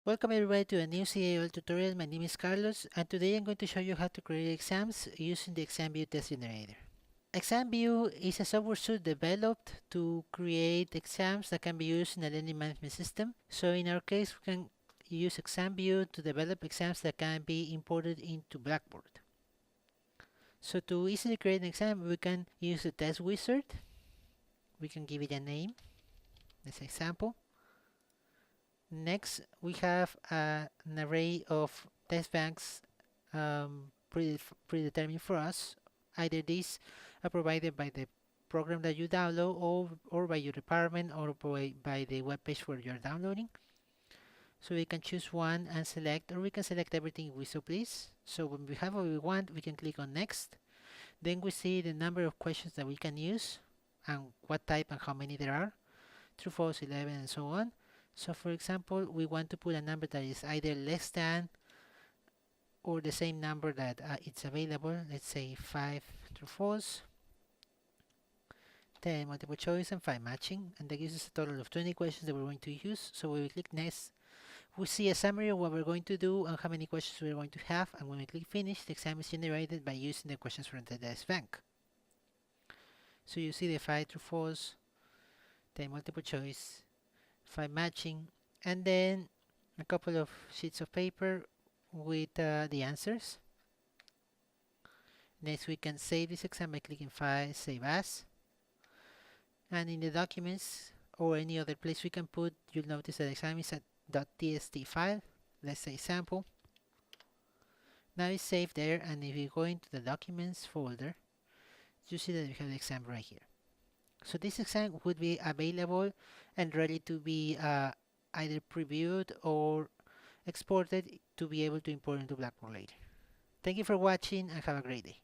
Welcome everybody to a new CAL tutorial. My name is Carlos and today I'm going to show you how to create exams using the ExamView test generator. ExamView is a software suite developed to create exams that can be used in a learning management system. So in our case, we can use ExamView to develop exams that can be imported into Blackboard. So to easily create an exam, we can use the test wizard. We can give it a name, as example. Next, we have an array of test banks predetermined for us. Either these are provided by the program that you download or by your department or by the web page where you're downloading. So we can choose one and select, or we can select everything we so please. So when we have what we want, we can click on next. Then we see the number of questions that we can use and what type and how many there are, true, false, 11, and so on. So for example, we want to put a number that is either less than or the same number that it's available. Let's say 5 true false, 10 multiple choice, and 5 matching, and that gives us a total of 20 questions that we're going to use. So when we click next, we see a summary of what we're going to do and how many questions we're going to have, and when we click finish, the exam is generated by using the questions from the test bank. So you see the 5 true false, 10 multiple choice, 5 matching, and then a couple of sheets of paper with the answers. Next, we can save this exam by clicking File, Save As. And in the documents or any other place we can put, you'll notice that the exam is a .txt file. Let's say sample. Now it's saved there, and if you go into the documents folder, you see that we have the exam right here. So this exam would be available and ready to be either previewed or exported to be able to import into Blackboard later. Thank you for watching and have a great day.